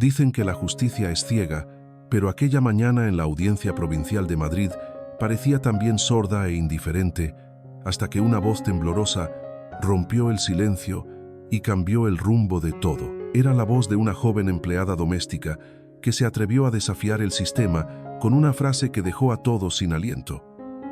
Dicen que la justicia es ciega, pero aquella mañana en la Audiencia Provincial de Madrid parecía también sorda e indiferente, hasta que una voz temblorosa rompió el silencio y cambió el rumbo de todo. Era la voz de una joven empleada doméstica que se atrevió a desafiar el sistema con una frase que dejó a todos sin aliento.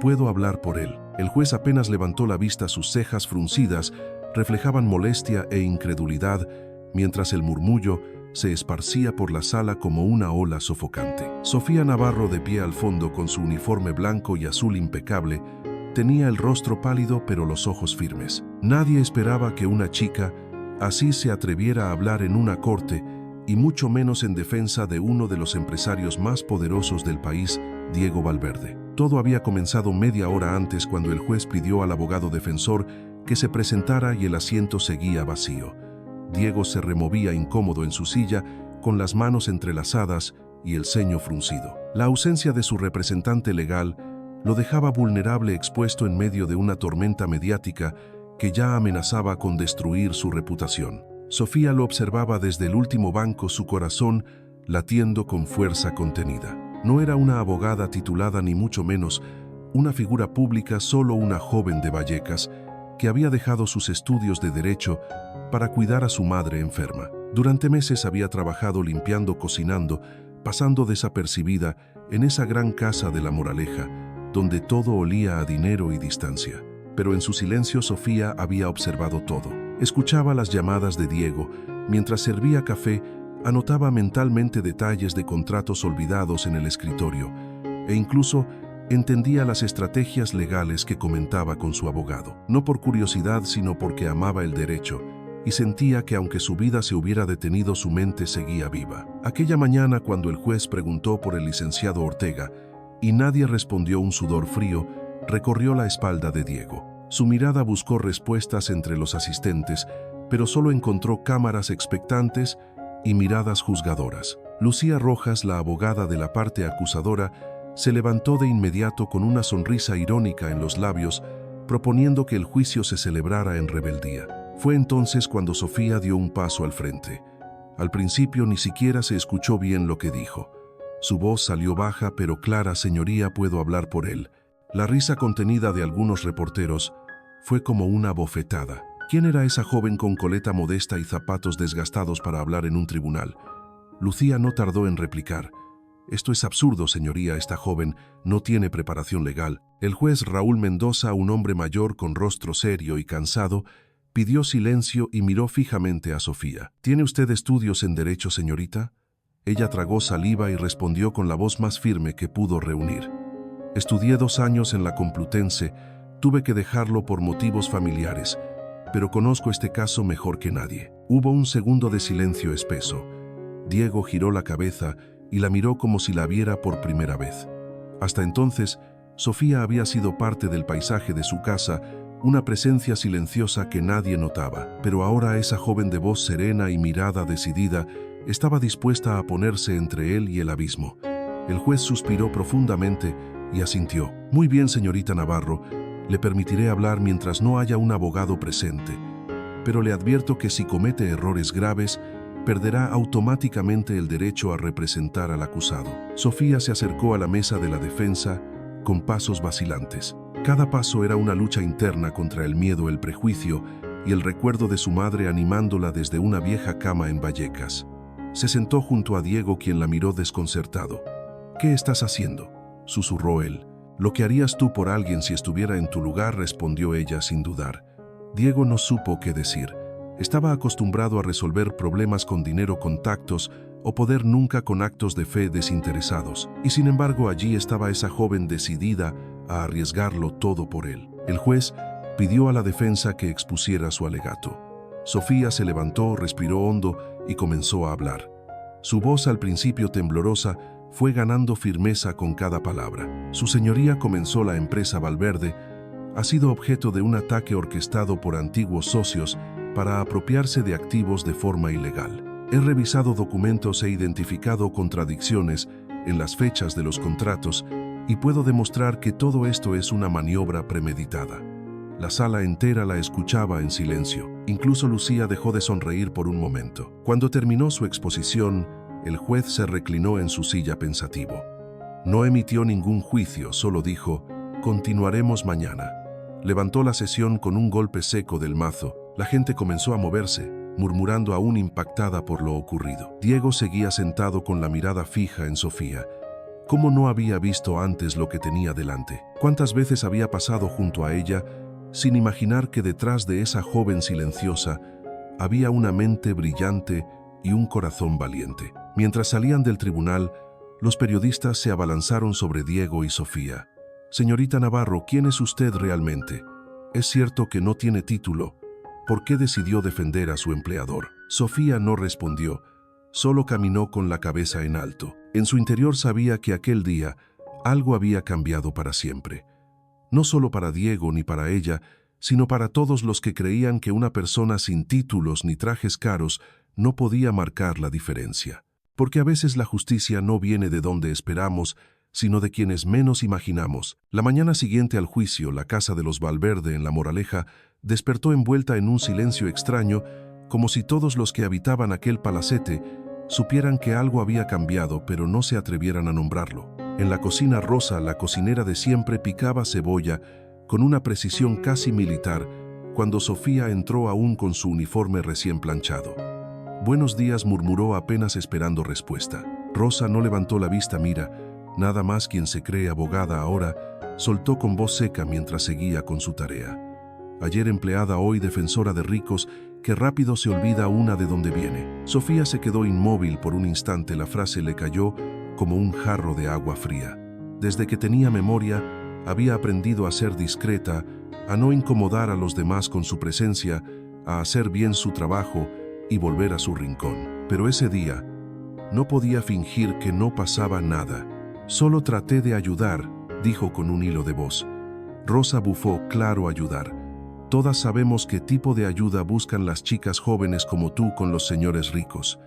«Puedo hablar por él». El juez apenas levantó la vista, sus cejas fruncidas reflejaban molestia e incredulidad, mientras el murmullo se esparcía por la sala como una ola sofocante. Sofía Navarro, de pie al fondo con su uniforme blanco y azul impecable, tenía el rostro pálido pero los ojos firmes. Nadie esperaba que una chica así se atreviera a hablar en una corte, y mucho menos en defensa de uno de los empresarios más poderosos del país, Diego Valverde. Todo había comenzado media hora antes, cuando el juez pidió al abogado defensor que se presentara y el asiento seguía vacío. Diego se removía incómodo en su silla, con las manos entrelazadas y el ceño fruncido. La ausencia de su representante legal lo dejaba vulnerable, expuesto en medio de una tormenta mediática que ya amenazaba con destruir su reputación. Sofía lo observaba desde el último banco, su corazón latiendo con fuerza contenida. No era una abogada titulada, ni mucho menos una figura pública, solo una joven de Vallecas que había dejado sus estudios de Derecho para cuidar a su madre enferma. Durante meses había trabajado limpiando, cocinando, pasando desapercibida en esa gran casa de La Moraleja, donde todo olía a dinero y distancia. Pero en su silencio Sofía había observado todo. Escuchaba las llamadas de Diego. Mientras servía café, anotaba mentalmente detalles de contratos olvidados en el escritorio, e incluso entendía las estrategias legales que comentaba con su abogado. No por curiosidad, sino porque amaba el derecho, y sentía que aunque su vida se hubiera detenido, su mente seguía viva. Aquella mañana, cuando el juez preguntó por el licenciado Ortega, y nadie respondió, un sudor frío recorrió la espalda de Diego. Su mirada buscó respuestas entre los asistentes, pero solo encontró cámaras expectantes y miradas juzgadoras. Lucía Rojas, la abogada de la parte acusadora, se levantó de inmediato con una sonrisa irónica en los labios, proponiendo que el juicio se celebrara en rebeldía. Fue entonces cuando Sofía dio un paso al frente. Al principio ni siquiera se escuchó bien lo que dijo. Su voz salió baja pero clara: «Señoría, puedo hablar por él». La risa contenida de algunos reporteros fue como una bofetada. ¿Quién era esa joven con coleta modesta y zapatos desgastados para hablar en un tribunal? Lucía no tardó en replicar: «Esto es absurdo, señoría, esta joven no tiene preparación legal». El juez Raúl Mendoza, un hombre mayor con rostro serio y cansado, pidió silencio y miró fijamente a Sofía. «¿Tiene usted estudios en derecho, señorita?». Ella tragó saliva y respondió con la voz más firme que pudo reunir: «Estudié 2 años en la Complutense, tuve que dejarlo por motivos familiares, pero conozco este caso mejor que nadie». Hubo un segundo de silencio espeso. Diego giró la cabeza y la miró como si la viera por primera vez. Hasta entonces, Sofía había sido parte del paisaje de su casa, una presencia silenciosa que nadie notaba. Pero ahora esa joven de voz serena y mirada decidida estaba dispuesta a ponerse entre él y el abismo. El juez suspiró profundamente y asintió. «Muy bien, señorita Navarro, le permitiré hablar mientras no haya un abogado presente, pero le advierto que si comete errores graves, perderá automáticamente el derecho a representar al acusado». Sofía se acercó a la mesa de la defensa con pasos vacilantes. Cada paso era una lucha interna contra el miedo, el prejuicio y el recuerdo de su madre animándola desde una vieja cama en Vallecas. Se sentó junto a Diego, quien la miró desconcertado. «¿Qué estás haciendo?», susurró él. «Lo que harías tú por alguien si estuviera en tu lugar», respondió ella sin dudar. Diego no supo qué decir. Estaba acostumbrado a resolver problemas con dinero, contactos o poder, nunca con actos de fe desinteresados. Y sin embargo allí estaba esa joven decidida a arriesgarlo todo por él. El juez pidió a la defensa que expusiera su alegato. Sofía se levantó, respiró hondo y comenzó a hablar. Su voz, al principio temblorosa, fue ganando firmeza con cada palabra. «Su señoría», comenzó, «la empresa Valverde ha sido objeto de un ataque orquestado por antiguos socios para apropiarse de activos de forma ilegal. He revisado documentos, e identificado contradicciones en las fechas de los contratos y puedo demostrar que todo esto es una maniobra premeditada». La sala entera la escuchaba en silencio. Incluso Lucía dejó de sonreír por un momento. Cuando terminó su exposición, El juez se reclinó en su silla pensativo. No emitió ningún juicio, solo dijo: «Continuaremos mañana». Levantó la sesión con un golpe seco del mazo. La gente comenzó a moverse, murmurando aún impactada por lo ocurrido. Diego seguía sentado con la mirada fija en Sofía. ¿Cómo no había visto antes lo que tenía delante? ¿Cuántas veces había pasado junto a ella sin imaginar que detrás de esa joven silenciosa había una mente brillante y un corazón valiente? Mientras salían del tribunal, los periodistas se abalanzaron sobre Diego y Sofía. «Señorita Navarro, ¿quién es usted realmente? Es cierto que no tiene título. ¿Por qué decidió defender a su empleador?» Sofía no respondió, solo caminó con la cabeza en alto. En su interior sabía que aquel día algo había cambiado para siempre. No solo para Diego ni para ella, sino para todos los que creían que una persona sin títulos ni trajes caros no podía marcar la diferencia. Porque a veces la justicia no viene de donde esperamos, sino de quienes menos imaginamos. La mañana siguiente al juicio, la casa de los Valverde en La Moraleja despertó envuelta en un silencio extraño, como si todos los que habitaban aquel palacete supieran que algo había cambiado, pero no se atrevieran a nombrarlo. En la cocina, Rosa, la cocinera de siempre, picaba cebolla con una precisión casi militar cuando Sofía entró aún con su uniforme recién planchado. «Buenos días», murmuró apenas esperando respuesta. Rosa no levantó la vista. «Mira, nada más, quien se cree abogada ahora», soltó con voz seca mientras seguía con su tarea. «Ayer empleada, hoy defensora de ricos, que rápido se olvida una de dónde viene». Sofía se quedó inmóvil por un instante. La frase le cayó como un jarro de agua fría. Desde que tenía memoria, había aprendido a ser discreta, a no incomodar a los demás con su presencia, a hacer bien su trabajo y volver a su rincón. Pero ese día no podía fingir que no pasaba nada. «Solo traté de ayudar», dijo con un hilo de voz. Rosa bufó. «Claro, ayudar. Todas sabemos qué tipo de ayuda buscan las chicas jóvenes como tú con los señores ricos».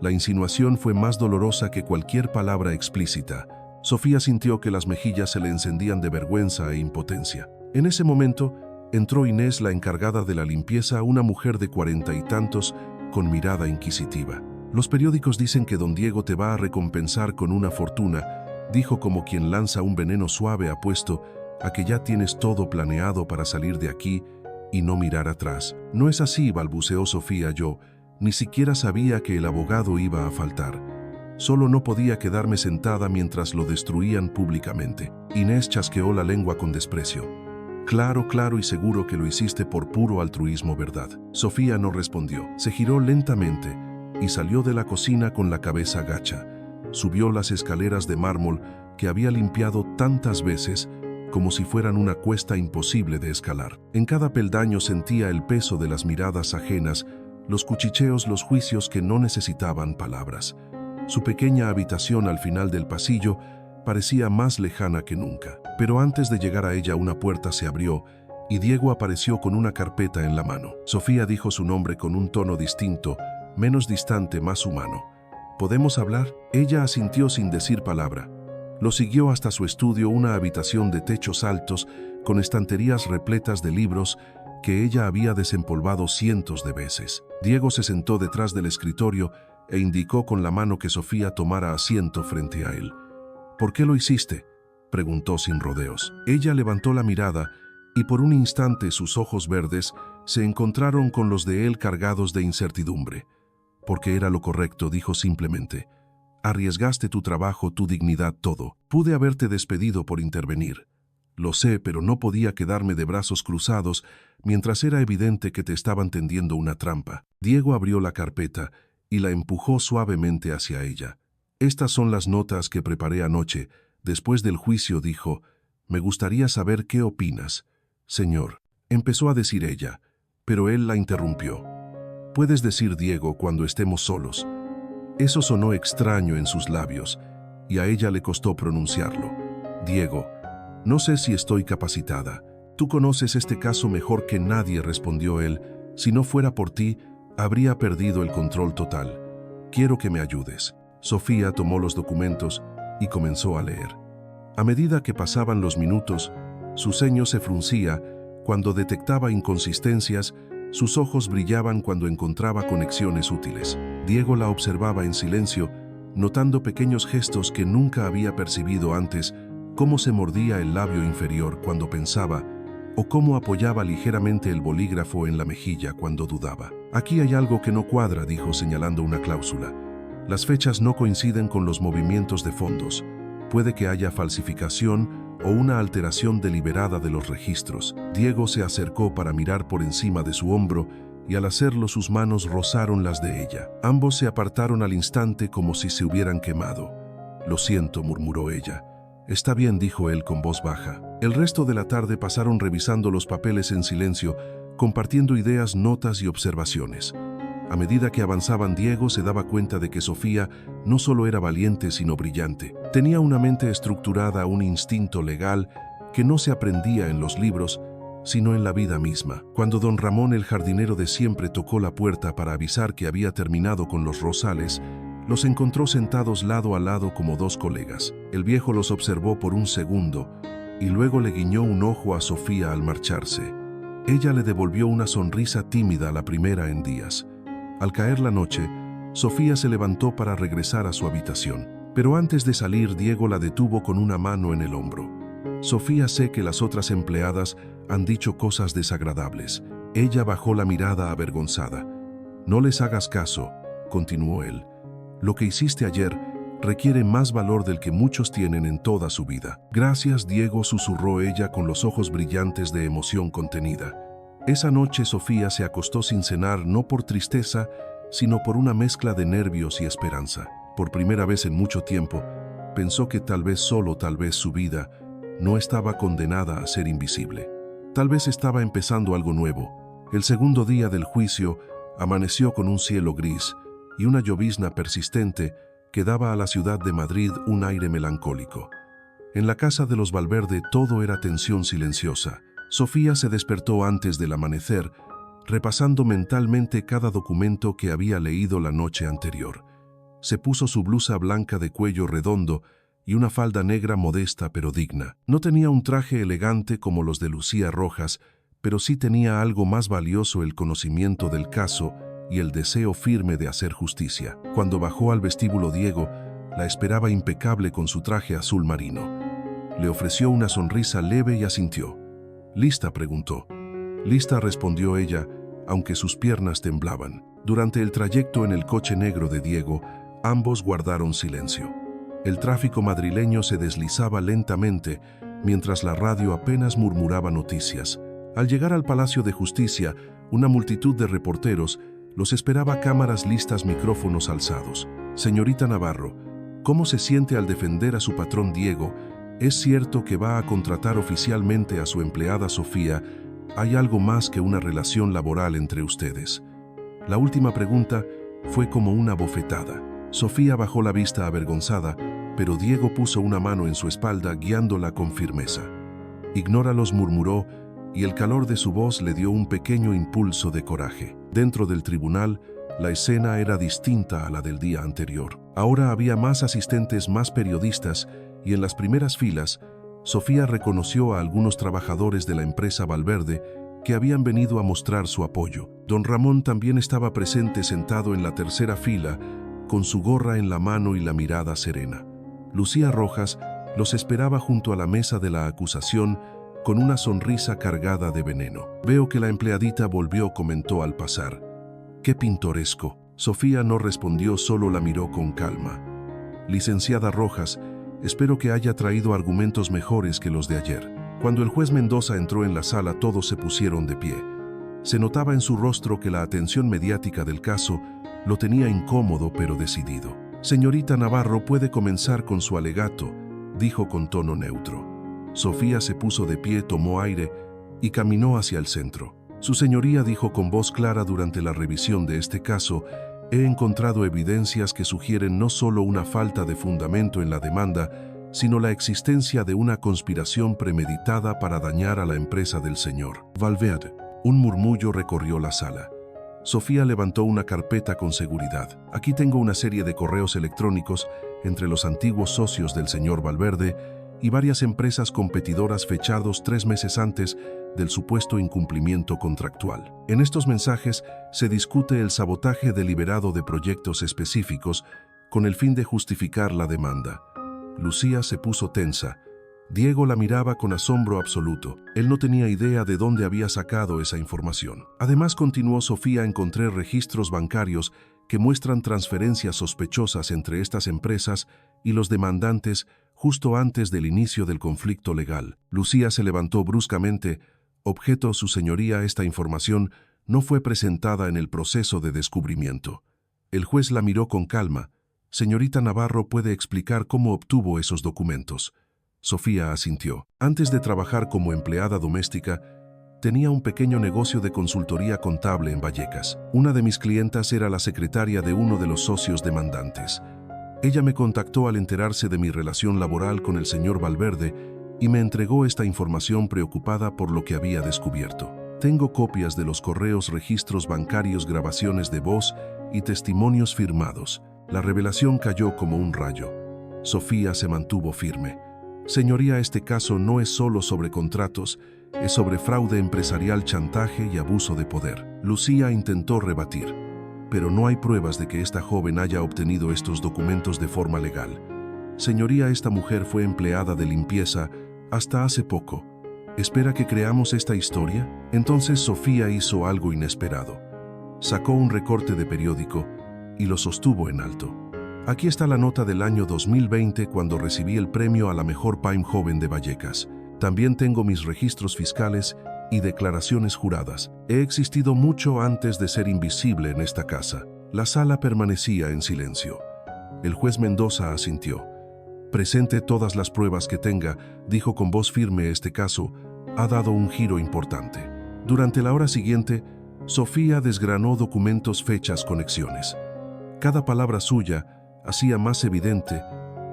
La insinuación fue más dolorosa que cualquier palabra explícita. Sofía sintió que las mejillas se le encendían de vergüenza e impotencia. En ese momento entró Inés, la encargada de la limpieza, una mujer de 40 y tantos, con mirada inquisitiva. «Los periódicos dicen que don Diego te va a recompensar con una fortuna», dijo como quien lanza un veneno suave. «Apuesto a que ya tienes todo planeado para salir de aquí y no mirar atrás». «No es así», balbuceó Sofía. «Yo ni siquiera sabía que el abogado iba a faltar. Solo no podía quedarme sentada mientras lo destruían públicamente». Inés chasqueó la lengua con desprecio. «Claro, claro, y seguro que lo hiciste por puro altruismo, ¿verdad?». Sofía no respondió. Se giró lentamente y salió de la cocina con la cabeza gacha. Subió las escaleras de mármol que había limpiado tantas veces como si fueran una cuesta imposible de escalar. En cada peldaño sentía el peso de las miradas ajenas, los cuchicheos, los juicios que no necesitaban palabras. Su pequeña habitación al final del pasillo parecía más lejana que nunca. Pero antes de llegar a ella, una puerta se abrió y Diego apareció con una carpeta en la mano. Sofía dijo su nombre con un tono distinto, menos distante, más humano. «¿Podemos hablar?». Ella asintió sin decir palabra. Lo siguió hasta su estudio, una habitación de techos altos, con estanterías repletas de libros que ella había desempolvado cientos de veces. Diego se sentó detrás del escritorio e indicó con la mano que Sofía tomara asiento frente a él. «¿Por qué lo hiciste?», preguntó sin rodeos. Ella levantó la mirada y por un instante sus ojos verdes se encontraron con los de él cargados de incertidumbre. «Porque era lo correcto», dijo simplemente. «Arriesgaste tu trabajo, tu dignidad, todo. Pude haberte despedido por intervenir. Lo sé, pero no podía quedarme de brazos cruzados mientras era evidente que te estaban tendiendo una trampa». Diego abrió la carpeta y la empujó suavemente hacia ella. «Estas son las notas que preparé anoche, después del juicio», dijo. «Me gustaría saber qué opinas». «Señor», empezó a decir ella, pero él la interrumpió. «Puedes decir, Diego, cuando estemos solos». Eso sonó extraño en sus labios, y a ella le costó pronunciarlo. «Diego, no sé si estoy capacitada. Tú conoces este caso mejor que nadie», respondió él. «Si no fuera por ti, habría perdido el control total. Quiero que me ayudes». Sofía tomó los documentos y comenzó a leer. A medida que pasaban los minutos, su ceño se fruncía cuando detectaba inconsistencias, sus ojos brillaban cuando encontraba conexiones útiles. Diego la observaba en silencio, notando pequeños gestos que nunca había percibido antes, cómo se mordía el labio inferior cuando pensaba, o cómo apoyaba ligeramente el bolígrafo en la mejilla cuando dudaba. «Aquí hay algo que no cuadra», dijo señalando una cláusula. «Las fechas no coinciden con los movimientos de fondos. Puede que haya falsificación o una alteración deliberada de los registros». Diego se acercó para mirar por encima de su hombro y al hacerlo sus manos rozaron las de ella. Ambos se apartaron al instante como si se hubieran quemado. «Lo siento», murmuró ella. «Está bien», dijo él con voz baja. El resto de la tarde pasaron revisando los papeles en silencio, compartiendo ideas, notas y observaciones. A medida que avanzaban, Diego se daba cuenta de que Sofía no solo era valiente, sino brillante. Tenía una mente estructurada, un instinto legal que no se aprendía en los libros, sino en la vida misma. Cuando don Ramón, el jardinero de siempre, tocó la puerta para avisar que había terminado con los rosales, los encontró sentados lado a lado como dos colegas. El viejo los observó por un segundo y luego le guiñó un ojo a Sofía al marcharse. Ella le devolvió una sonrisa tímida, la primera en días. Al caer la noche, Sofía se levantó para regresar a su habitación. Pero antes de salir, Diego la detuvo con una mano en el hombro. «Sofía, sé que las otras empleadas han dicho cosas desagradables». Ella bajó la mirada avergonzada. «No les hagas caso», continuó él. «Lo que hiciste ayer requiere más valor del que muchos tienen en toda su vida». «Gracias, Diego», susurró ella con los ojos brillantes de emoción contenida. Esa noche Sofía se acostó sin cenar, no por tristeza, sino por una mezcla de nervios y esperanza. Por primera vez en mucho tiempo, pensó que tal vez solo, tal vez su vida, no estaba condenada a ser invisible. Tal vez estaba empezando algo nuevo. El segundo día del juicio amaneció con un cielo gris y una llovizna persistente que daba a la ciudad de Madrid un aire melancólico. En la casa de los Valverde todo era tensión silenciosa. Sofía se despertó antes del amanecer, repasando mentalmente cada documento que había leído la noche anterior. Se puso su blusa blanca de cuello redondo y una falda negra modesta pero digna. No tenía un traje elegante como los de Lucía Rojas, pero sí tenía algo más valioso: el conocimiento del caso y el deseo firme de hacer justicia. Cuando bajó al vestíbulo, Diego la esperaba impecable con su traje azul marino. Le ofreció una sonrisa leve y asintió. «¿Lista?», preguntó. «Lista», respondió ella, aunque sus piernas temblaban. Durante el trayecto en el coche negro de Diego, ambos guardaron silencio. El tráfico madrileño se deslizaba lentamente, mientras la radio apenas murmuraba noticias. Al llegar al Palacio de Justicia, una multitud de reporteros los esperaba, cámaras listas, micrófonos alzados. «Señorita Navarro, ¿cómo se siente al defender a su patrón Diego? ¿Es cierto que va a contratar oficialmente a su empleada Sofía? ¿Hay algo más que una relación laboral entre ustedes?». La última pregunta fue como una bofetada. Sofía bajó la vista avergonzada, pero Diego puso una mano en su espalda guiándola con firmeza. «Ignóralos», murmuró, y el calor de su voz le dio un pequeño impulso de coraje. Dentro del tribunal, la escena era distinta a la del día anterior. Ahora había más asistentes, más periodistas, y en las primeras filas, Sofía reconoció a algunos trabajadores de la empresa Valverde que habían venido a mostrar su apoyo. Don Ramón también estaba presente, sentado en la tercera fila, con su gorra en la mano y la mirada serena. Lucía Rojas los esperaba junto a la mesa de la acusación, con una sonrisa cargada de veneno. «Veo que la empleadita volvió», comentó al pasar. «Qué pintoresco». Sofía no respondió, solo la miró con calma. «Licenciada Rojas, espero que haya traído argumentos mejores que los de ayer». Cuando el juez Mendoza entró en la sala, todos se pusieron de pie. Se notaba en su rostro que la atención mediática del caso lo tenía incómodo pero decidido. «Señorita Navarro, puede comenzar con su alegato», dijo con tono neutro. Sofía se puso de pie, tomó aire y caminó hacia el centro. «Su señoría», dijo con voz clara, «durante la revisión de este caso, he encontrado evidencias que sugieren no solo una falta de fundamento en la demanda, sino la existencia de una conspiración premeditada para dañar a la empresa del señor Valverde». Un murmullo recorrió la sala. Sofía levantó una carpeta con seguridad. «Aquí tengo una serie de correos electrónicos entre los antiguos socios del señor Valverde y varias empresas competidoras fechados 3 meses antes del supuesto incumplimiento contractual. En estos mensajes se discute el sabotaje deliberado de proyectos específicos, con el fin de justificar la demanda. Lucía se puso tensa. Diego la miraba con asombro absoluto. Él no tenía idea de dónde había sacado esa información. Además, continuó Sofía, encontré registros bancarios que muestran transferencias sospechosas entre estas empresas y los demandantes justo antes del inicio del conflicto legal. Lucía se levantó bruscamente. Objetó su señoría, esta información no fue presentada en el proceso de descubrimiento. El juez la miró con calma. Señorita Navarro, ¿puede explicar cómo obtuvo esos documentos? Sofía asintió. Antes de trabajar como empleada doméstica, tenía un pequeño negocio de consultoría contable en Vallecas. Una de mis clientas era la secretaria de uno de los socios demandantes. Ella me contactó al enterarse de mi relación laboral con el señor Valverde y me entregó esta información preocupada por lo que había descubierto. Tengo copias de los correos, registros bancarios, grabaciones de voz y testimonios firmados. La revelación cayó como un rayo. Sofía se mantuvo firme. Señoría, este caso no es solo sobre contratos, es sobre fraude empresarial, chantaje y abuso de poder. Lucía intentó rebatir, pero no hay pruebas de que esta joven haya obtenido estos documentos de forma legal. Señoría, esta mujer fue empleada de limpieza hasta hace poco. ¿Espera que creamos esta historia? Entonces Sofía hizo algo inesperado. Sacó un recorte de periódico y lo sostuvo en alto. Aquí está la nota del año 2020 cuando recibí el premio a la mejor PAIM joven de Vallecas. También tengo mis registros fiscales y declaraciones juradas. He existido mucho antes de ser invisible en esta casa. La sala permanecía en silencio. El juez Mendoza asintió. Presente todas las pruebas que tenga, dijo con voz firme. Este caso ha dado un giro importante. Durante la hora siguiente, Sofía desgranó documentos, fechas, conexiones. Cada palabra suya hacía más evidente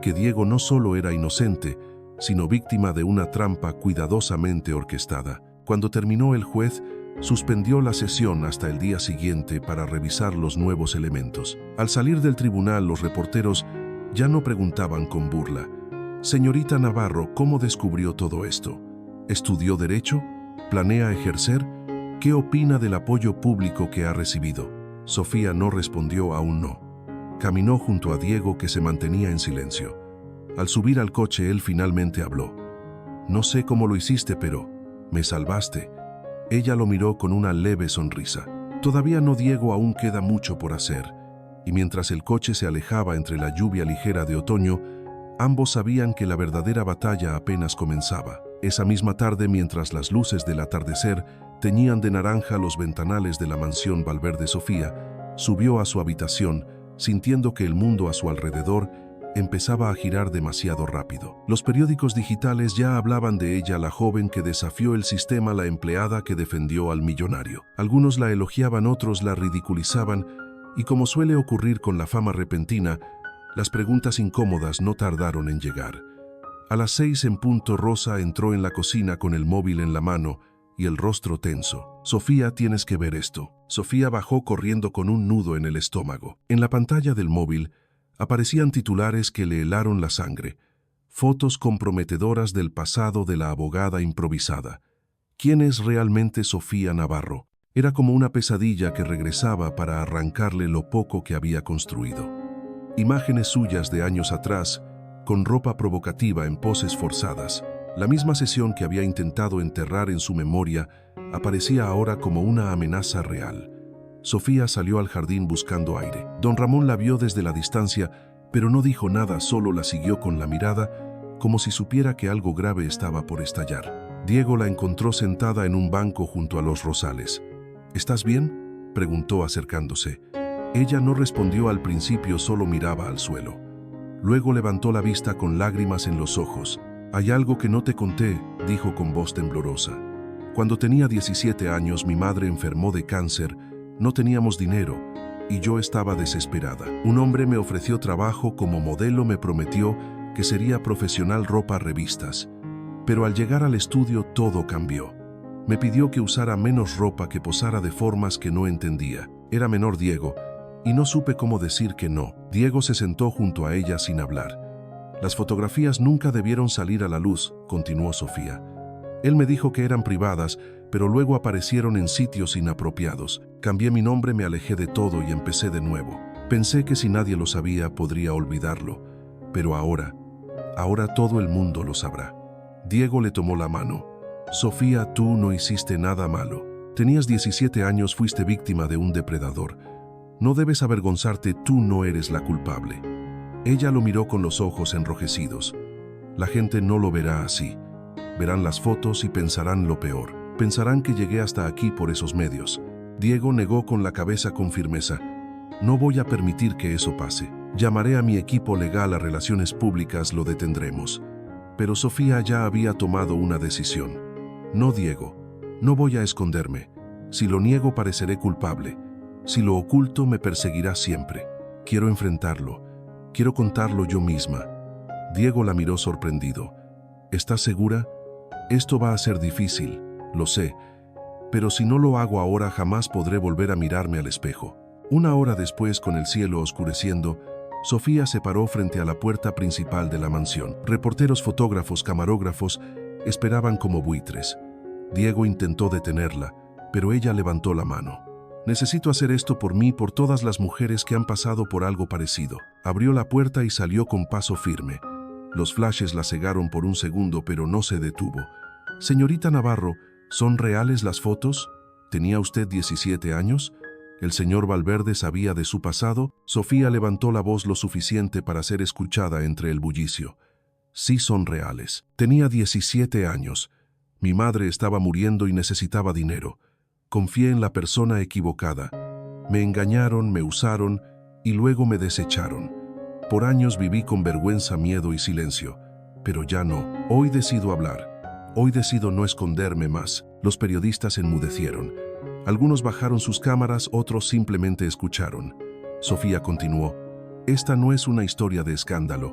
que Diego no solo era inocente, sino víctima de una trampa cuidadosamente orquestada. Cuando terminó, el juez suspendió la sesión hasta el día siguiente para revisar los nuevos elementos. Al salir del tribunal, los reporteros ya no preguntaban con burla: «Señorita Navarro, ¿cómo descubrió todo esto? ¿Estudió Derecho? ¿Planea ejercer? ¿Qué opina del apoyo público que ha recibido?» Sofía no respondió aún no. Caminó junto a Diego, que se mantenía en silencio. Al subir al coche, él finalmente habló. «No sé cómo lo hiciste, pero me salvaste». Ella lo miró con una leve sonrisa. «Todavía no, Diego, aún queda mucho por hacer». Y mientras el coche se alejaba entre la lluvia ligera de otoño, ambos sabían que la verdadera batalla apenas comenzaba. Esa misma tarde, mientras las luces del atardecer teñían de naranja los ventanales de la mansión Valverde, Sofía subió a su habitación, sintiendo que el mundo a su alrededor empezaba a girar demasiado rápido. Los periódicos digitales ya hablaban de ella, la joven que desafió el sistema, la empleada que defendió al millonario. Algunos la elogiaban, otros la ridiculizaban, y como suele ocurrir con la fama repentina, las preguntas incómodas no tardaron en llegar. A las 6 en punto, Rosa entró en la cocina con el móvil en la mano y el rostro tenso. «Sofía, tienes que ver esto». Sofía bajó corriendo con un nudo en el estómago. En la pantalla del móvil aparecían titulares que le helaron la sangre. Fotos comprometedoras del pasado de la abogada improvisada. ¿Quién es realmente Sofía Navarro? Era como una pesadilla que regresaba para arrancarle lo poco que había construido. Imágenes suyas de años atrás, con ropa provocativa en poses forzadas. La misma sesión que había intentado enterrar en su memoria aparecía ahora como una amenaza real. Sofía salió al jardín buscando aire. Don Ramón la vio desde la distancia, pero no dijo nada, solo la siguió con la mirada, como si supiera que algo grave estaba por estallar. Diego la encontró sentada en un banco junto a los rosales. «¿Estás bien?», preguntó acercándose. Ella no respondió al principio, solo miraba al suelo. Luego levantó la vista con lágrimas en los ojos. «Hay algo que no te conté», dijo con voz temblorosa. «Cuando tenía 17 años, mi madre enfermó de cáncer, no teníamos dinero, y yo estaba desesperada. Un hombre me ofreció trabajo como modelo, me prometió que sería profesional, ropa, revistas. Pero al llegar al estudio todo cambió. Me pidió que usara menos ropa, que posara de formas que no entendía. Era menor, Diego, y no supe cómo decir que no». Diego se sentó junto a ella sin hablar. «Las fotografías nunca debieron salir a la luz», continuó Sofía. «Él me dijo que eran privadas, pero luego aparecieron en sitios inapropiados. Cambié mi nombre, me alejé de todo y empecé de nuevo. Pensé que si nadie lo sabía podría olvidarlo, pero ahora todo el mundo lo sabrá. Diego le tomó la mano. Sofía, tú no hiciste nada malo. Tenías 17 años, fuiste víctima de un depredador. No debes avergonzarte, tú no eres la culpable. Ella lo miró con los ojos enrojecidos. La gente no lo verá así. Verán las fotos y pensarán lo peor. Pensarán que llegué hasta aquí por esos medios. Diego negó con la cabeza con firmeza. No voy a permitir que eso pase. Llamaré a mi equipo legal, a Relaciones Públicas, lo detendremos. Pero Sofía ya había tomado una decisión. No, Diego, no voy a esconderme. Si lo niego pareceré culpable. Si lo oculto me perseguirá siempre. Quiero enfrentarlo. Quiero contarlo yo misma. Diego la miró sorprendido. ¿Estás segura? Esto va a ser difícil, lo sé. Pero si no lo hago ahora jamás podré volver a mirarme al espejo. Una hora después, con el cielo oscureciendo, Sofía se paró frente a la puerta principal de la mansión. Reporteros, fotógrafos, camarógrafos esperaban como buitres. Diego intentó detenerla, pero ella levantó la mano. Necesito hacer esto por mí, por todas las mujeres que han pasado por algo parecido. Abrió la puerta y salió con paso firme. Los flashes la cegaron por un segundo, pero no se detuvo. Señorita Navarro, ¿son reales las fotos? ¿Tenía usted 17 años? ¿El señor Valverde sabía de su pasado? Sofía levantó la voz lo suficiente para ser escuchada entre el bullicio. Sí, son reales. Tenía 17 años. Mi madre estaba muriendo y necesitaba dinero. Confié en la persona equivocada. Me engañaron, me usaron y luego me desecharon. Por años viví con vergüenza, miedo y silencio. Pero ya no. Hoy decido hablar. Hoy decido no esconderme más. Los periodistas enmudecieron. Algunos bajaron sus cámaras, otros simplemente escucharon. Sofía continuó. Esta no es una historia de escándalo.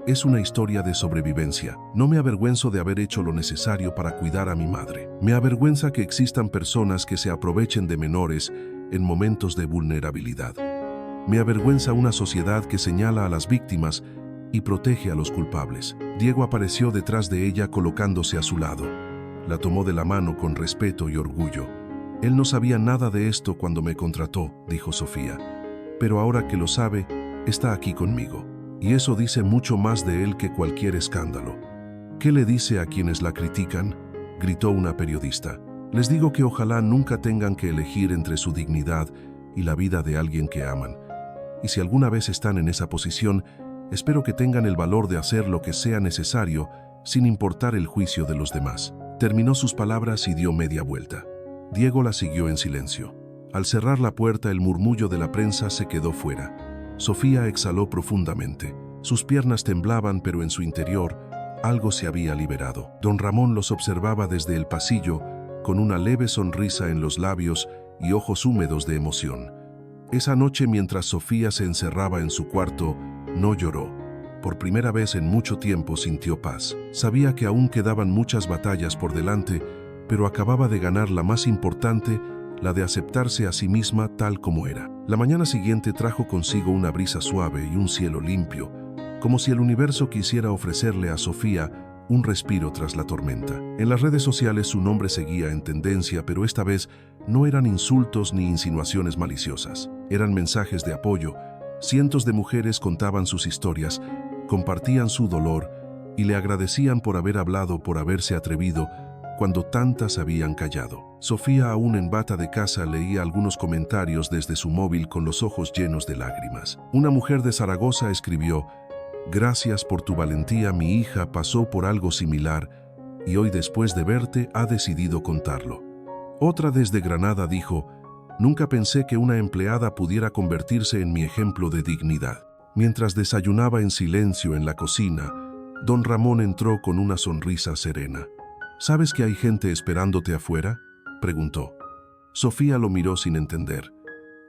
Es una historia de sobrevivencia. No me avergüenzo de haber hecho lo necesario para cuidar a mi madre. Me avergüenza que existan personas que se aprovechen de menores en momentos de vulnerabilidad. Me avergüenza una sociedad que señala a las víctimas y protege a los culpables. Diego apareció detrás de ella colocándose a su lado. La tomó de la mano con respeto y orgullo. Él no sabía nada de esto cuando me contrató, dijo Sofía. Pero ahora que lo sabe, está aquí conmigo. Y eso dice mucho más de él que cualquier escándalo. ¿Qué le dice a quienes la critican?, gritó una periodista. Les digo que ojalá nunca tengan que elegir entre su dignidad y la vida de alguien que aman. Y si alguna vez están en esa posición, espero que tengan el valor de hacer lo que sea necesario, sin importar el juicio de los demás. Terminó sus palabras y dio media vuelta. Diego la siguió en silencio. Al cerrar la puerta, el murmullo de la prensa se quedó fuera. Sofía exhaló profundamente. Sus piernas temblaban, pero en su interior algo se había liberado. Don Ramón los observaba desde el pasillo, con una leve sonrisa en los labios y ojos húmedos de emoción. Esa noche, mientras Sofía se encerraba en su cuarto, no lloró. Por primera vez en mucho tiempo sintió paz. Sabía que aún quedaban muchas batallas por delante, pero acababa de ganar la más importante, la de aceptarse a sí misma tal como era. La mañana siguiente trajo consigo una brisa suave y un cielo limpio, como si el universo quisiera ofrecerle a Sofía un respiro tras la tormenta. En las redes sociales su nombre seguía en tendencia, pero esta vez no eran insultos ni insinuaciones maliciosas. Eran mensajes de apoyo. Cientos de mujeres contaban sus historias, compartían su dolor y le agradecían por haber hablado, por haberse atrevido, cuando tantas habían callado. Sofía, aún en bata de casa, leía algunos comentarios desde su móvil con los ojos llenos de lágrimas. Una mujer de Zaragoza escribió: «Gracias por tu valentía, mi hija pasó por algo similar y hoy, después de verte, ha decidido contarlo». Otra desde Granada dijo: «Nunca pensé que una empleada pudiera convertirse en mi ejemplo de dignidad». Mientras desayunaba en silencio en la cocina, don Ramón entró con una sonrisa serena. «¿Sabes que hay gente esperándote afuera?», preguntó. Sofía lo miró sin entender.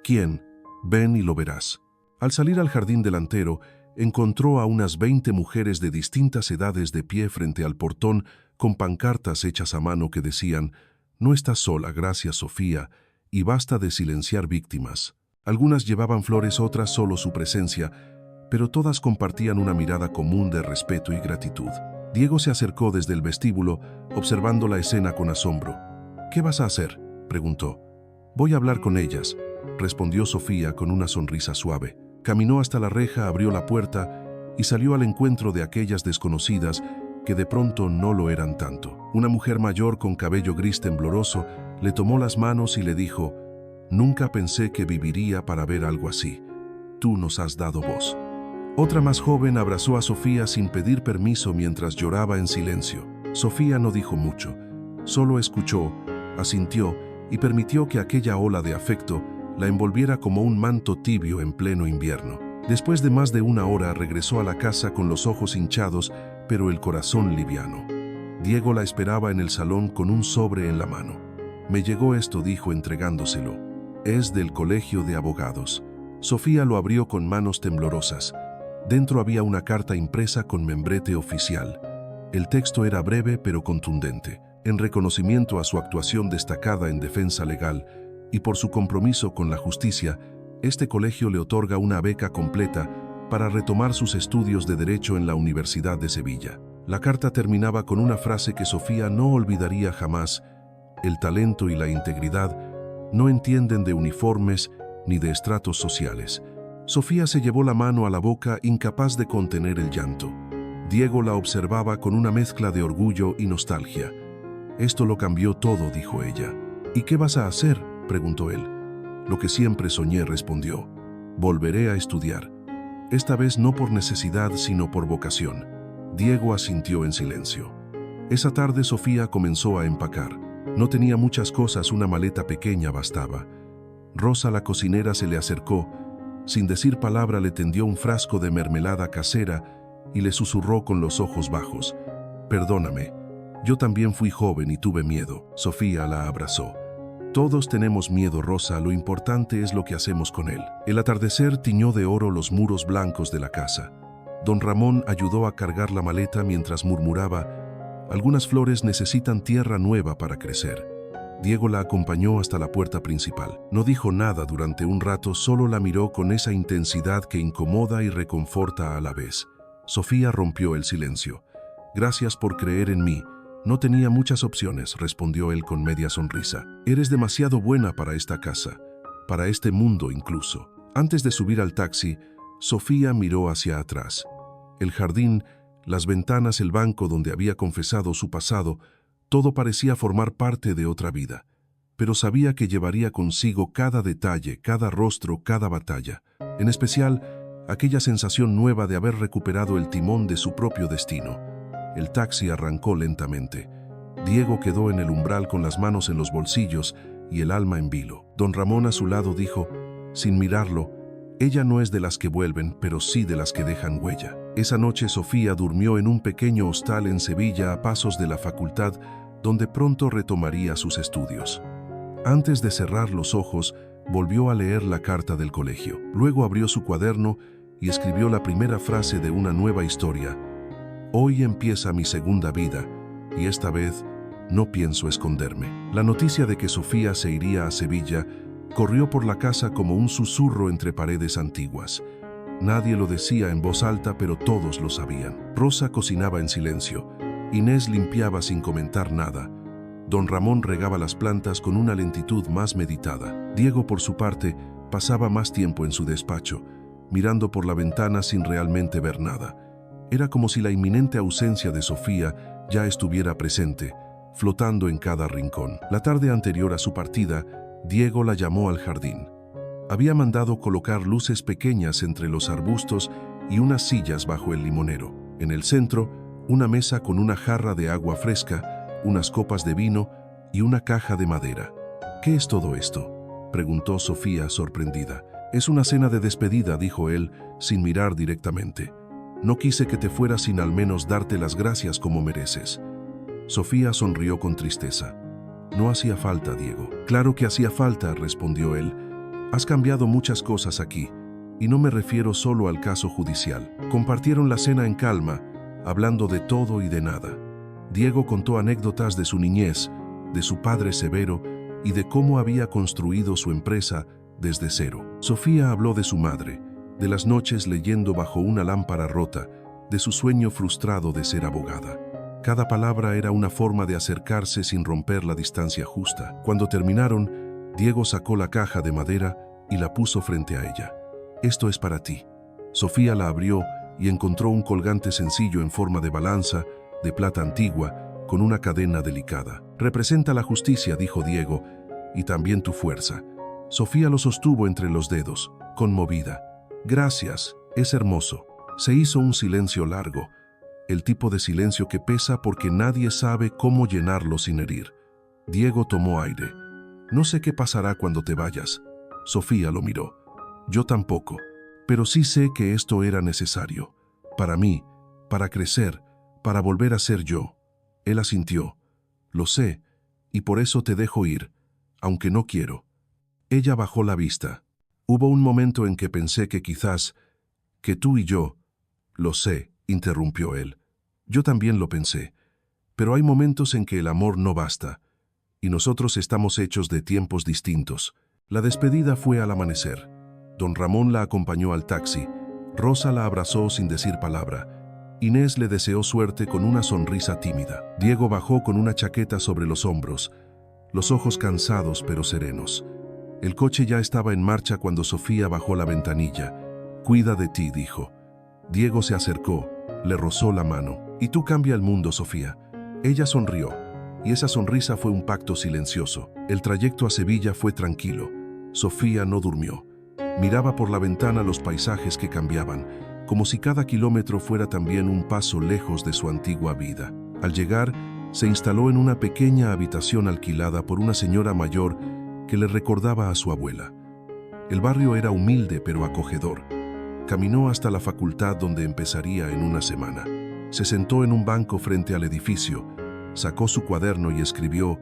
«¿Quién? Ven y lo verás». Al salir al jardín delantero, encontró a unas 20 mujeres de distintas edades de pie frente al portón con pancartas hechas a mano que decían: «No estás sola, gracias Sofía, y basta de silenciar víctimas». Algunas llevaban flores, otras solo su presencia, pero todas compartían una mirada común de respeto y gratitud. Diego se acercó desde el vestíbulo, observando la escena con asombro. «¿Qué vas a hacer?», preguntó. «Voy a hablar con ellas», respondió Sofía con una sonrisa suave. Caminó hasta la reja, abrió la puerta y salió al encuentro de aquellas desconocidas que de pronto no lo eran tanto. Una mujer mayor con cabello gris tembloroso le tomó las manos y le dijo: «Nunca pensé que viviría para ver algo así. Tú nos has dado voz». Otra más joven abrazó a Sofía sin pedir permiso mientras lloraba en silencio. Sofía no dijo mucho, solo escuchó, asintió y permitió que aquella ola de afecto la envolviera como un manto tibio en pleno invierno. Después de más de una hora regresó a la casa con los ojos hinchados, pero el corazón liviano. Diego la esperaba en el salón con un sobre en la mano. «Me llegó esto», dijo entregándoselo. «Es del Colegio de Abogados». Sofía lo abrió con manos temblorosas. Dentro había una carta impresa con membrete oficial. El texto era breve pero contundente. En reconocimiento a su actuación destacada en defensa legal y por su compromiso con la justicia, este colegio le otorga una beca completa para retomar sus estudios de Derecho en la Universidad de Sevilla. La carta terminaba con una frase que Sofía no olvidaría jamás: «El talento y la integridad no entienden de uniformes ni de estratos sociales». Sofía se llevó la mano a la boca, incapaz de contener el llanto. Diego la observaba con una mezcla de orgullo y nostalgia. «Esto lo cambió todo», dijo ella. «¿Y qué vas a hacer?», preguntó él. «Lo que siempre soñé», respondió. «Volveré a estudiar. Esta vez no por necesidad, sino por vocación». Diego asintió en silencio. Esa tarde Sofía comenzó a empacar. No tenía muchas cosas, una maleta pequeña bastaba. Rosa, la cocinera, se le acercó. Sin decir palabra le tendió un frasco de mermelada casera y le susurró con los ojos bajos: «Perdóname, yo también fui joven y tuve miedo». Sofía la abrazó. «Todos tenemos miedo, Rosa, lo importante es lo que hacemos con él». El atardecer tiñó de oro los muros blancos de la casa. Don Ramón ayudó a cargar la maleta mientras murmuraba: «Algunas flores necesitan tierra nueva para crecer». Diego la acompañó hasta la puerta principal. No dijo nada durante un rato, solo la miró con esa intensidad que incomoda y reconforta a la vez. Sofía rompió el silencio. «Gracias por creer en mí. No tenía muchas opciones», respondió él con media sonrisa. «Eres demasiado buena para esta casa, para este mundo incluso». Antes de subir al taxi, Sofía miró hacia atrás. El jardín, las ventanas, el banco donde había confesado su pasado, todo parecía formar parte de otra vida, pero sabía que llevaría consigo cada detalle, cada rostro, cada batalla, en especial aquella sensación nueva de haber recuperado el timón de su propio destino. El taxi arrancó lentamente. Diego quedó en el umbral con las manos en los bolsillos y el alma en vilo. Don Ramón a su lado dijo, sin mirarlo: «Ella no es de las que vuelven, pero sí de las que dejan huella». Esa noche Sofía durmió en un pequeño hostal en Sevilla, a pasos de la facultad, donde pronto retomaría sus estudios. Antes de cerrar los ojos, volvió a leer la carta del colegio. Luego abrió su cuaderno y escribió la primera frase de una nueva historia. «Hoy empieza mi segunda vida, y esta vez no pienso esconderme». La noticia de que Sofía se iría a Sevilla corrió por la casa como un susurro entre paredes antiguas. Nadie lo decía en voz alta, pero todos lo sabían. Rosa cocinaba en silencio. Inés limpiaba sin comentar nada. Don Ramón regaba las plantas con una lentitud más meditada. Diego, por su parte, pasaba más tiempo en su despacho, mirando por la ventana sin realmente ver nada. Era como si la inminente ausencia de Sofía ya estuviera presente, flotando en cada rincón. La tarde anterior a su partida, Diego la llamó al jardín. Había mandado colocar luces pequeñas entre los arbustos y unas sillas bajo el limonero. En el centro, una mesa con una jarra de agua fresca, unas copas de vino y una caja de madera. «¿Qué es todo esto?», preguntó Sofía sorprendida. «Es una cena de despedida», dijo él, sin mirar directamente. «No quise que te fueras sin al menos darte las gracias como mereces». Sofía sonrió con tristeza. «No hacía falta, Diego». «Claro que hacía falta», respondió él. «Has cambiado muchas cosas aquí, y no me refiero solo al caso judicial». Compartieron la cena en calma, hablando de todo y de nada. Diego contó anécdotas de su niñez, de su padre severo y de cómo había construido su empresa desde cero. Sofía habló de su madre, de las noches leyendo bajo una lámpara rota, de su sueño frustrado de ser abogada. Cada palabra era una forma de acercarse sin romper la distancia justa. Cuando terminaron, Diego sacó la caja de madera y la puso frente a ella. Esto es para ti. Sofía la abrió y encontró un colgante sencillo en forma de balanza, de plata antigua, con una cadena delicada. Representa la justicia, dijo Diego, y también tu fuerza. Sofía lo sostuvo entre los dedos, conmovida. Gracias, es hermoso. Se hizo un silencio largo, el tipo de silencio que pesa porque nadie sabe cómo llenarlo sin herir. Diego tomó aire. No sé qué pasará cuando te vayas. Sofía lo miró. Yo tampoco, pero sí sé que esto era necesario. Para mí, para crecer, para volver a ser yo. Él asintió. Lo sé, y por eso te dejo ir, aunque no quiero. Ella bajó la vista. Hubo un momento en que pensé que quizás, que tú y yo... Lo sé, interrumpió él. Yo también lo pensé. Pero hay momentos en que el amor no basta, y nosotros estamos hechos de tiempos distintos. La despedida fue al amanecer. Don Ramón la acompañó al taxi. Rosa la abrazó sin decir palabra. Inés le deseó suerte con una sonrisa tímida. Diego bajó con una chaqueta sobre los hombros, los ojos cansados pero serenos. El coche ya estaba en marcha cuando Sofía bajó la ventanilla. Cuida de ti, dijo. Diego se acercó, le rozó la mano. Y tú cambia el mundo, Sofía. Ella sonrió, y esa sonrisa fue un pacto silencioso. El trayecto a Sevilla fue tranquilo. Sofía no durmió. Miraba por la ventana los paisajes que cambiaban, como si cada kilómetro fuera también un paso lejos de su antigua vida. Al llegar, se instaló en una pequeña habitación alquilada por una señora mayor que le recordaba a su abuela. El barrio era humilde pero acogedor. Caminó hasta la facultad donde empezaría en una semana. Se sentó en un banco frente al edificio, sacó su cuaderno y escribió: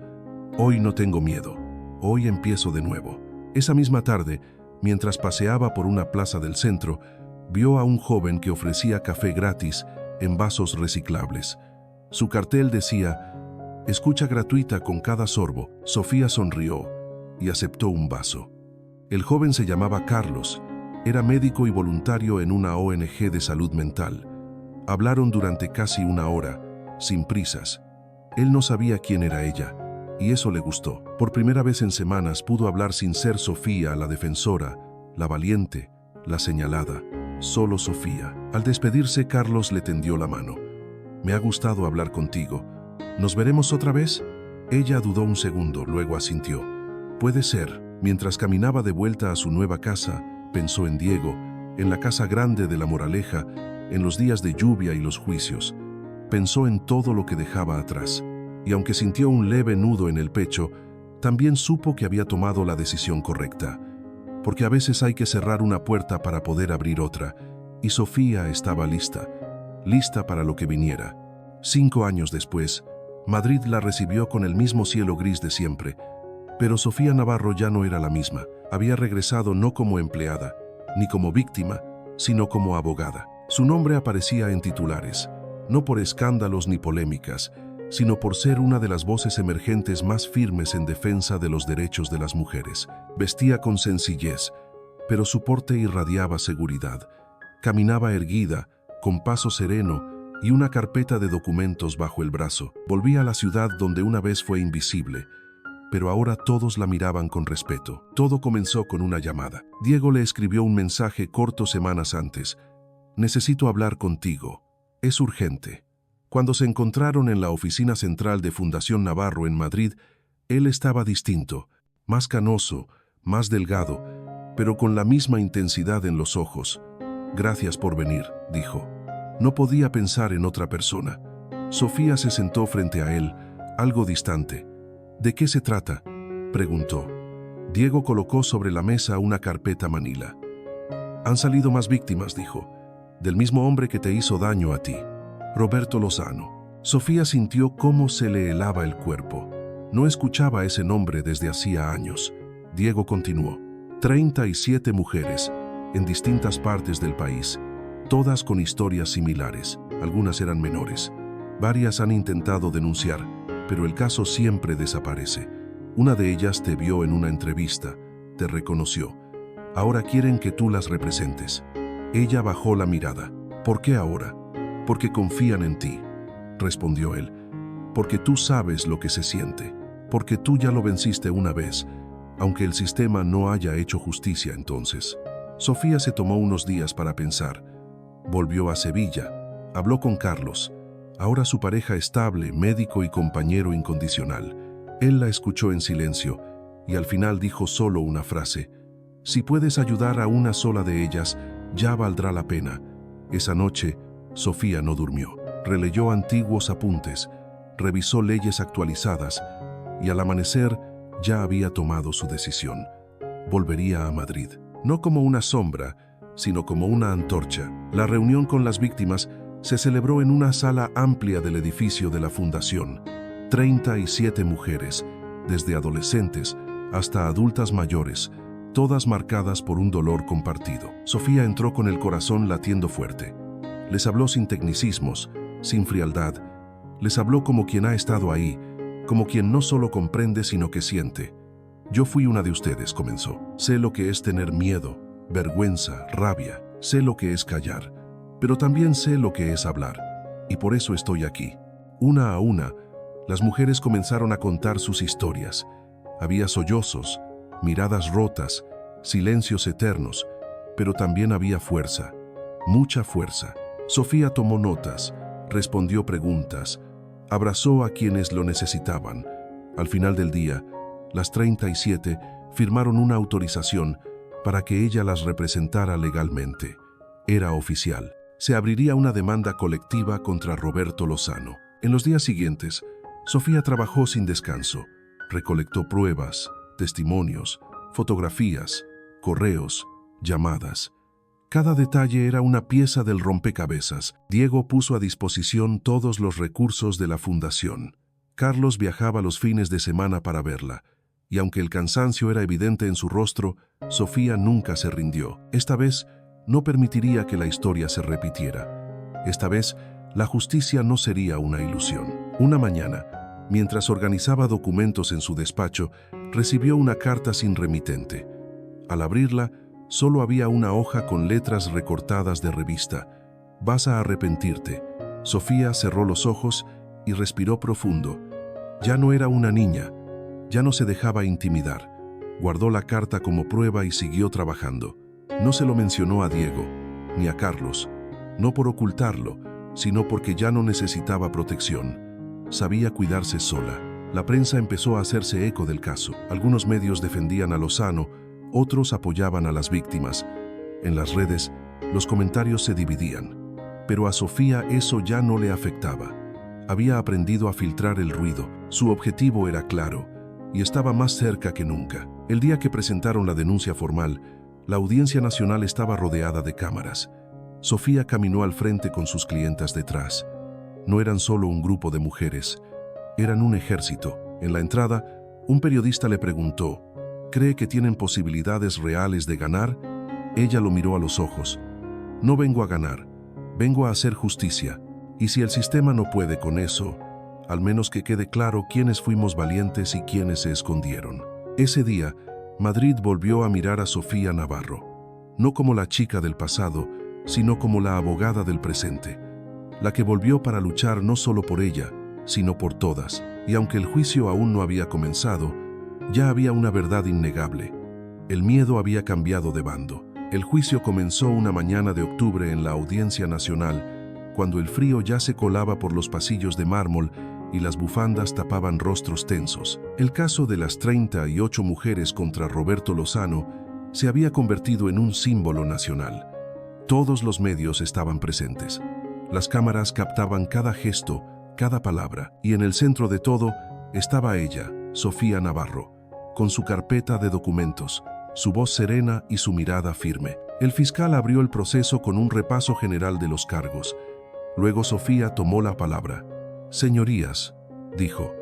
«Hoy no tengo miedo, hoy empiezo de nuevo». Esa misma tarde, mientras paseaba por una plaza del centro, vio a un joven que ofrecía café gratis en vasos reciclables. Su cartel decía: «Escucha gratuita con cada sorbo». Sofía sonrió y aceptó un vaso. El joven se llamaba Carlos, era médico y voluntario en una ONG de salud mental. Hablaron durante casi una hora, sin prisas. Él no sabía quién era ella, y eso le gustó. Por primera vez en semanas pudo hablar sin ser Sofía, la defensora, la valiente, la señalada. Solo Sofía. Al despedirse, Carlos le tendió la mano. «Me ha gustado hablar contigo. ¿Nos veremos otra vez?» Ella dudó un segundo, luego asintió. «Puede ser». Mientras caminaba de vuelta a su nueva casa, pensó en Diego, en la casa grande de La Moraleja, en los días de lluvia y los juicios. Pensó en todo lo que dejaba atrás, y aunque sintió un leve nudo en el pecho, también supo que había tomado la decisión correcta. Porque a veces hay que cerrar una puerta para poder abrir otra, y Sofía estaba lista, lista para lo que viniera. 5 años después, Madrid la recibió con el mismo cielo gris de siempre, pero Sofía Navarro ya no era la misma. Había regresado no como empleada, ni como víctima, sino como abogada. Su nombre aparecía en titulares, no por escándalos ni polémicas, sino por ser una de las voces emergentes más firmes en defensa de los derechos de las mujeres. Vestía con sencillez, pero su porte irradiaba seguridad. Caminaba erguida, con paso sereno y una carpeta de documentos bajo el brazo. Volvía a la ciudad donde una vez fue invisible, pero ahora todos la miraban con respeto. Todo comenzó con una llamada. Diego le escribió un mensaje corto semanas antes. «Necesito hablar contigo. Es urgente». Cuando se encontraron en la oficina central de Fundación Navarro en Madrid, él estaba distinto, más canoso, más delgado, pero con la misma intensidad en los ojos. «Gracias por venir», dijo. No podía pensar en otra persona. Sofía se sentó frente a él, algo distante. «¿De qué se trata?», preguntó. Diego colocó sobre la mesa una carpeta manila. «Han salido más víctimas», dijo, «del mismo hombre que te hizo daño a ti, Roberto Lozano». Sofía sintió cómo se le helaba el cuerpo. No escuchaba ese nombre desde hacía años. Diego continuó. 37 mujeres, en distintas partes del país, todas con historias similares. Algunas eran menores. Varias han intentado denunciar, pero el caso siempre desaparece. Una de ellas te vio en una entrevista, te reconoció. Ahora quieren que tú las representes. Ella bajó la mirada. «¿Por qué ahora?». «Porque confían en ti», respondió él. «Porque tú sabes lo que se siente. Porque tú ya lo venciste una vez, aunque el sistema no haya hecho justicia entonces». Sofía se tomó unos días para pensar. Volvió a Sevilla, habló con Carlos, ahora su pareja estable, médico y compañero incondicional. Él la escuchó en silencio y al final dijo solo una frase: si puedes ayudar a una sola de ellas, ya valdrá la pena. Esa noche, Sofía no durmió. Releyó antiguos apuntes, revisó leyes actualizadas y al amanecer ya había tomado su decisión. Volvería a Madrid, no como una sombra, sino como una antorcha. La reunión con las víctimas se celebró en una sala amplia del edificio de la Fundación. 37 mujeres, desde adolescentes hasta adultas mayores, todas marcadas por un dolor compartido. Sofía entró con el corazón latiendo fuerte. Les habló sin tecnicismos, sin frialdad. Les habló como quien ha estado ahí, como quien no solo comprende sino que siente. Yo fui una de ustedes, comenzó. Sé lo que es tener miedo, vergüenza, rabia. Sé lo que es callar, pero también sé lo que es hablar. Y por eso estoy aquí. Una a una, las mujeres comenzaron a contar sus historias. Había sollozos, miradas rotas, silencios eternos, pero también había fuerza, mucha fuerza. Sofía tomó notas, respondió preguntas, abrazó a quienes lo necesitaban. Al final del día, las 37 firmaron una autorización para que ella las representara legalmente. Era oficial. Se abriría una demanda colectiva contra Roberto Lozano. En los días siguientes, Sofía trabajó sin descanso. Recolectó pruebas, testimonios, fotografías, correos, llamadas. Cada detalle era una pieza del rompecabezas. Diego puso a disposición todos los recursos de la fundación. Carlos viajaba los fines de semana para verla, y aunque el cansancio era evidente en su rostro, Sofía nunca se rindió. Esta vez no permitiría que la historia se repitiera. Esta vez la justicia no sería una ilusión. Una mañana, mientras organizaba documentos en su despacho, recibió una carta sin remitente. Al abrirla, solo había una hoja con letras recortadas de revista. Vas a arrepentirte. Sofía cerró los ojos y respiró profundo. Ya no era una niña, ya no se dejaba intimidar. Guardó la carta como prueba y siguió trabajando. No se lo mencionó a Diego, ni a Carlos, no por ocultarlo, sino porque ya no necesitaba protección. Sabía cuidarse sola. La prensa empezó a hacerse eco del caso. Algunos medios defendían a Lozano, otros apoyaban a las víctimas. En las redes, los comentarios se dividían. Pero a Sofía eso ya no le afectaba. Había aprendido a filtrar el ruido. Su objetivo era claro, y estaba más cerca que nunca. El día que presentaron la denuncia formal, la Audiencia Nacional estaba rodeada de cámaras. Sofía caminó al frente con sus clientas detrás. No eran solo un grupo de mujeres, eran un ejército. En la entrada, un periodista le preguntó: ¿cree que tienen posibilidades reales de ganar? Ella lo miró a los ojos. No vengo a ganar, vengo a hacer justicia. Y si el sistema no puede con eso, al menos que quede claro quiénes fuimos valientes y quiénes se escondieron. Ese día, Madrid volvió a mirar a Sofía Navarro, no como la chica del pasado, sino como la abogada del presente, la que volvió para luchar no solo por ella, sino por todas. Y aunque el juicio aún no había comenzado, ya había una verdad innegable. El miedo había cambiado de bando. El juicio comenzó una mañana de octubre en la Audiencia Nacional, cuando el frío ya se colaba por los pasillos de mármol y las bufandas tapaban rostros tensos. El caso de las 38 mujeres contra Roberto Lozano se había convertido en un símbolo nacional. Todos los medios estaban presentes. Las cámaras captaban cada gesto, cada palabra, y en el centro de todo estaba ella, Sofía Navarro, con su carpeta de documentos, su voz serena y su mirada firme. El fiscal abrió el proceso con un repaso general de los cargos. Luego Sofía tomó la palabra. Señorías, dijo,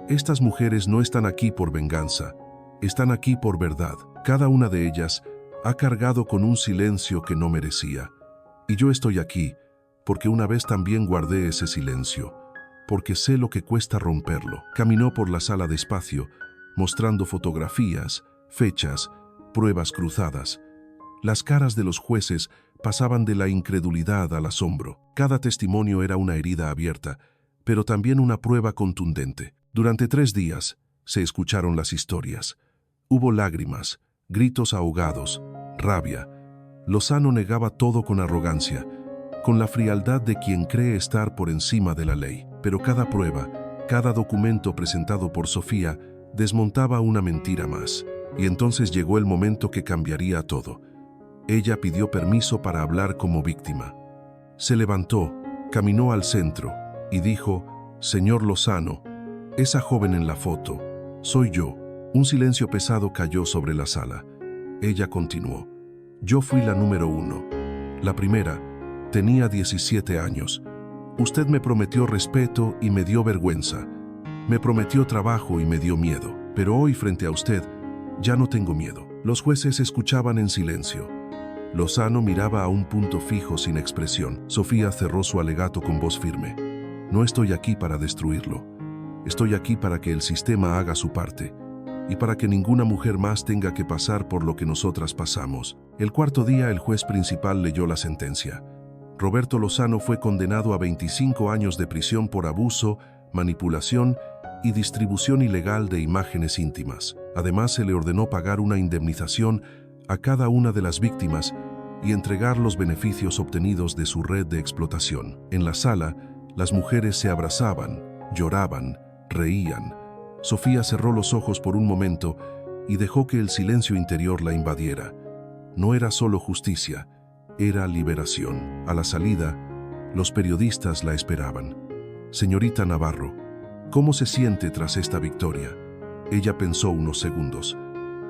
estas mujeres no están aquí por venganza, están aquí por verdad. Cada una de ellas ha cargado con un silencio que no merecía. Y yo estoy aquí porque una vez también guardé ese silencio, porque sé lo que cuesta romperlo. Caminó por la sala despacio, mostrando fotografías, fechas, pruebas cruzadas. Las caras de los jueces pasaban de la incredulidad al asombro. Cada testimonio era una herida abierta, pero también una prueba contundente. Durante 3 días se escucharon las historias. Hubo lágrimas, gritos ahogados, rabia, Lozano negaba todo con arrogancia, con la frialdad de quien cree estar por encima de la ley. Pero cada prueba, cada documento presentado por Sofía, desmontaba una mentira más. Y entonces llegó el momento que cambiaría todo. Ella pidió permiso para hablar como víctima. Se levantó, caminó al centro y dijo: «Señor Lozano, esa joven en la foto, soy yo». Un silencio pesado cayó sobre la sala. Ella continuó: «Yo fui la número 1. La primera, tenía 17 años. Usted me prometió respeto y me dio vergüenza. Me prometió trabajo y me dio miedo. Pero hoy, frente a usted, ya no tengo miedo». Los jueces escuchaban en silencio. Lozano miraba a un punto fijo sin expresión. Sofía cerró su alegato con voz firme: «No estoy aquí para destruirlo. Estoy aquí para que el sistema haga su parte y para que ninguna mujer más tenga que pasar por lo que nosotras pasamos». El cuarto día, el juez principal leyó la sentencia. Roberto Lozano fue condenado a 25 años de prisión por abuso, manipulación y distribución ilegal de imágenes íntimas. Además, se le ordenó pagar una indemnización a cada una de las víctimas y entregar los beneficios obtenidos de su red de explotación. En la sala, las mujeres se abrazaban, lloraban, reían. Sofía cerró los ojos por un momento y dejó que el silencio interior la invadiera. No era solo justicia, era liberación. A la salida, los periodistas la esperaban. «Señorita Navarro, ¿cómo se siente tras esta victoria?». Ella pensó unos segundos.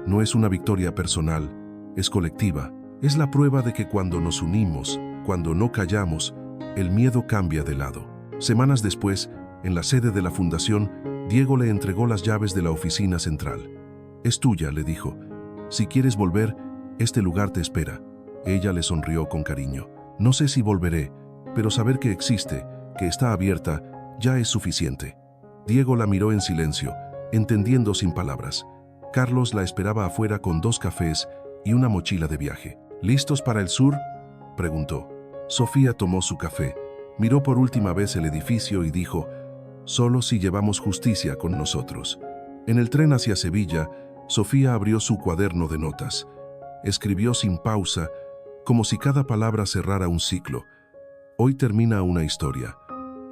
«No es una victoria personal, es colectiva. Es la prueba de que cuando nos unimos, cuando no callamos, el miedo cambia de lado». Semanas después, en la sede de la fundación, Diego le entregó las llaves de la oficina central. «Es tuya», le dijo. «Si quieres volver, este lugar te espera». Ella le sonrió con cariño. «No sé si volveré, pero saber que existe, que está abierta, ya es suficiente». Diego la miró en silencio, entendiendo sin palabras. Carlos la esperaba afuera con 2 cafés y una mochila de viaje. «¿Listos para el sur?», preguntó. Sofía tomó su café, miró por última vez el edificio y dijo: «Solo si llevamos justicia con nosotros». En el tren hacia Sevilla, Sofía abrió su cuaderno de notas. Escribió sin pausa, como si cada palabra cerrara un ciclo. «Hoy termina una historia,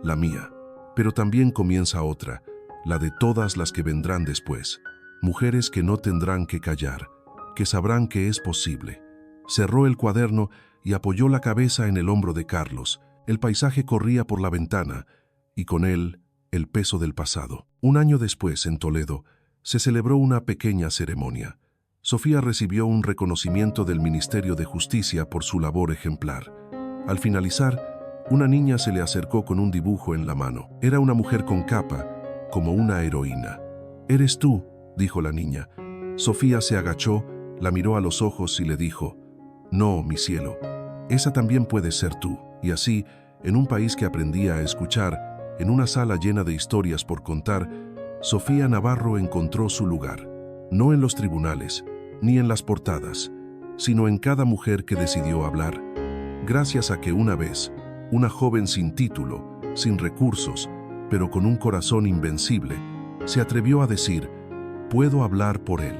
la mía, pero también comienza otra, la de todas las que vendrán después. Mujeres que no tendrán que callar, que sabrán que es posible». Cerró el cuaderno y apoyó la cabeza en el hombro de Carlos. El paisaje corría por la ventana, y con él, el peso del pasado. Un año después, en Toledo, se celebró una pequeña ceremonia. Sofía recibió un reconocimiento del Ministerio de Justicia por su labor ejemplar. Al finalizar, una niña se le acercó con un dibujo en la mano. Era una mujer con capa, como una heroína. «¿Eres tú?», dijo la niña. Sofía se agachó, la miró a los ojos y le dijo: «No, mi cielo, esa también puedes ser tú». Y así, en un país que aprendía a escuchar, en una sala llena de historias por contar, Sofía Navarro encontró su lugar. No en los tribunales, ni en las portadas, sino en cada mujer que decidió hablar, gracias a que una vez, una joven sin título, sin recursos, pero con un corazón invencible, se atrevió a decir: «Puedo hablar por él».